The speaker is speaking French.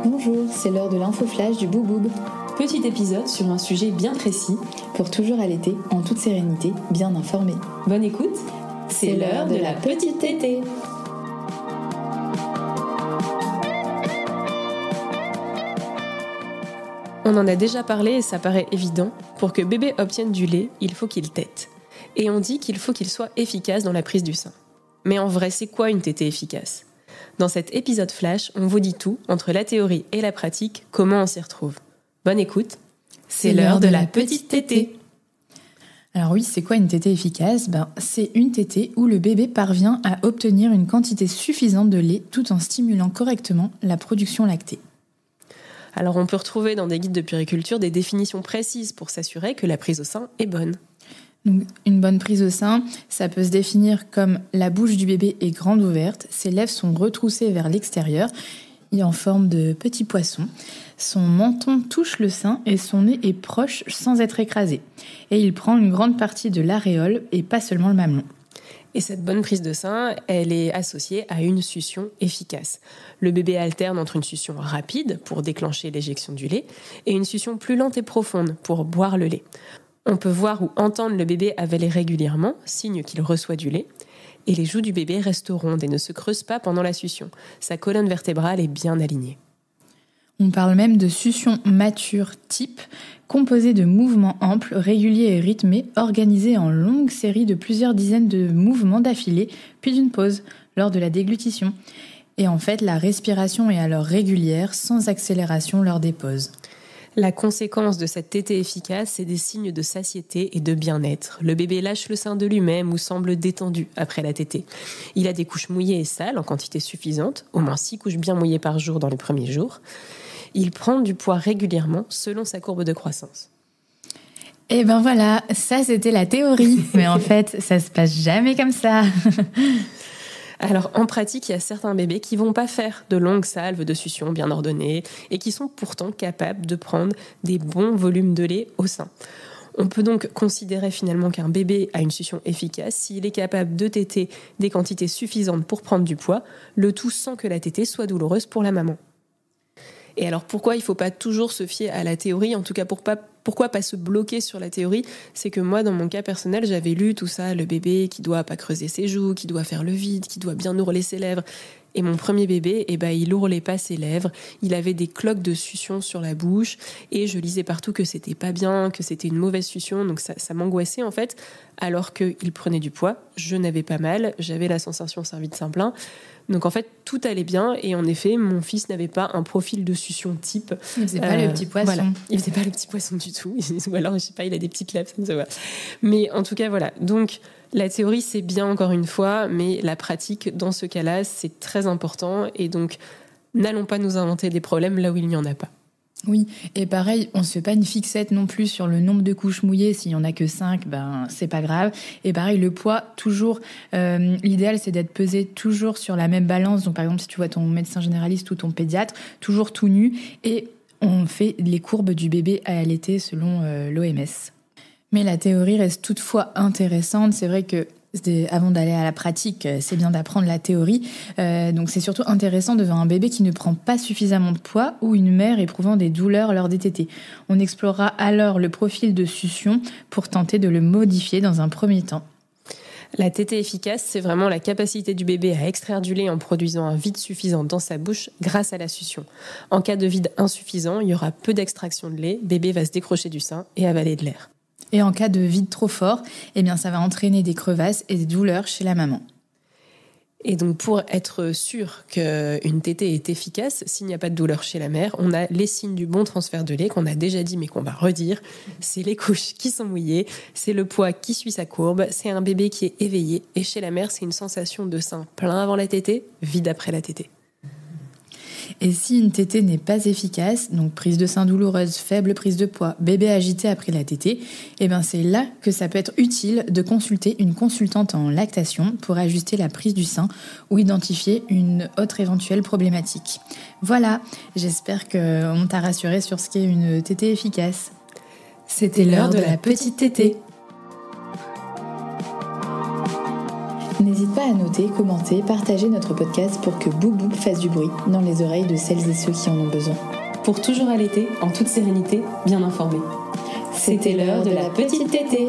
Bonjour, c'est l'heure de l'info-flash du Bouboub. Petit épisode sur un sujet bien précis. Pour toujours allaiter, en toute sérénité, bien informé. Bonne écoute, c'est l'heure de la petite tétée. On en a déjà parlé et ça paraît évident. Pour que bébé obtienne du lait, il faut qu'il tète. Et on dit qu'il faut qu'il soit efficace dans la prise du sein. Mais en vrai, c'est quoi une tétée efficace ? Dans cet épisode flash, on vous dit tout, entre la théorie et la pratique, comment on s'y retrouve. Bonne écoute, c'est l'heure de la petite tétée. Alors oui, c'est quoi une tétée efficace ? C'est une tétée où le bébé parvient à obtenir une quantité suffisante de lait tout en stimulant correctement la production lactée. Alors on peut retrouver dans des guides de puériculture des définitions précises pour s'assurer que la prise au sein est bonne. Donc, une bonne prise au sein, ça peut se définir comme la bouche du bébé est grande ouverte, ses lèvres sont retroussées vers l'extérieur, il est en forme de petit poisson, son menton touche le sein et son nez est proche sans être écrasé. Et il prend une grande partie de l'aréole et pas seulement le mamelon. Et cette bonne prise de sein, elle est associée à une succion efficace. Le bébé alterne entre une succion rapide pour déclencher l'éjection du lait et une succion plus lente et profonde pour boire le lait. On peut voir ou entendre le bébé avaler régulièrement, signe qu'il reçoit du lait. Et les joues du bébé restent rondes et ne se creusent pas pendant la succion. Sa colonne vertébrale est bien alignée. On parle même de succion mature type, composée de mouvements amples, réguliers et rythmés, organisés en longues séries de plusieurs dizaines de mouvements d'affilée, puis d'une pause, lors de la déglutition. Et en fait, la respiration est alors régulière, sans accélération lors des pauses. La conséquence de cette tétée efficace, c'est des signes de satiété et de bien-être. Le bébé lâche le sein de lui-même ou semble détendu après la tétée. Il a des couches mouillées et sales en quantité suffisante, au moins 6 couches bien mouillées par jour dans les premiers jours. Il prend du poids régulièrement selon sa courbe de croissance. Et ben voilà, ça c'était la théorie. Mais en fait, ça se passe jamais comme ça. Alors, en pratique, il y a certains bébés qui vont pas faire de longues salves de succion bien ordonnées et qui sont pourtant capables de prendre des bons volumes de lait au sein. On peut donc considérer finalement qu'un bébé a une succion efficace s'il est capable de téter des quantités suffisantes pour prendre du poids, le tout sans que la tétée soit douloureuse pour la maman. Et alors pourquoi il ne faut pas toujours se fier à la théorie ? En tout cas, pourquoi pas se bloquer sur la théorie ? C'est que moi, dans mon cas personnel, j'avais lu tout ça, le bébé qui doit pas creuser ses joues, qui doit faire le vide, qui doit bien ourler ses lèvres. Et mon premier bébé, il ourlait pas ses lèvres, il avait des cloques de succion sur la bouche, et je lisais partout que c'était pas bien, que c'était une mauvaise succion, donc ça m'angoissait en fait, alors qu'il prenait du poids, je n'avais pas mal, j'avais la sensation servie de sein plein. Donc en fait, tout allait bien et en effet, mon fils n'avait pas un profil de succion type. Il faisait pas le petit poisson. Voilà, il faisait pas le petit poisson du tout. Ou alors, je sais pas, il a des petites lèvres, ça ne se voit. Mais en tout cas, voilà. Donc la théorie, c'est bien encore une fois, mais la pratique, dans ce cas-là, c'est très important. Et donc, n'allons pas nous inventer des problèmes là où il n'y en a pas. Oui, et pareil, on se fait pas une fixette non plus sur le nombre de couches mouillées. S'il y en a que 5, c'est pas grave. Et pareil, le poids, toujours, l'idéal c'est d'être pesé toujours sur la même balance. Donc par exemple, si tu vois ton médecin généraliste ou ton pédiatre, toujours tout nu. Et on fait les courbes du bébé à allaiter selon l'OMS. Mais la théorie reste toutefois intéressante. C'est vrai que avant d'aller à la pratique, c'est bien d'apprendre la théorie. Donc c'est surtout intéressant devant un bébé qui ne prend pas suffisamment de poids ou une mère éprouvant des douleurs lors des tétées. On explorera alors le profil de succion pour tenter de le modifier dans un premier temps. La tétée efficace, c'est vraiment la capacité du bébé à extraire du lait en produisant un vide suffisant dans sa bouche grâce à la succion. En cas de vide insuffisant, il y aura peu d'extraction de lait, bébé va se décrocher du sein et avaler de l'air. Et en cas de vide trop fort, ça va entraîner des crevasses et des douleurs chez la maman. Et donc, pour être sûr qu'une tétée est efficace, s'il n'y a pas de douleur chez la mère, on a les signes du bon transfert de lait qu'on a déjà dit mais qu'on va redire. C'est les couches qui sont mouillées, c'est le poids qui suit sa courbe, c'est un bébé qui est éveillé. Et chez la mère, c'est une sensation de sein plein avant la tétée, vide après la tétée. Et si une tétée n'est pas efficace, donc prise de sein douloureuse, faible prise de poids, bébé agité après la tétée, c'est là que ça peut être utile de consulter une consultante en lactation pour ajuster la prise du sein ou identifier une autre éventuelle problématique. Voilà, j'espère qu'on t'a rassuré sur ce qu'est une tétée efficace. C'était l'heure de la petite tétée. n'hésite pas à noter, commenter, partager notre podcast pour que Boub Boub fasse du bruit dans les oreilles de celles et ceux qui en ont besoin. Pour toujours allaiter, en toute sérénité, bien informé. C'était l'heure de la petite tétée.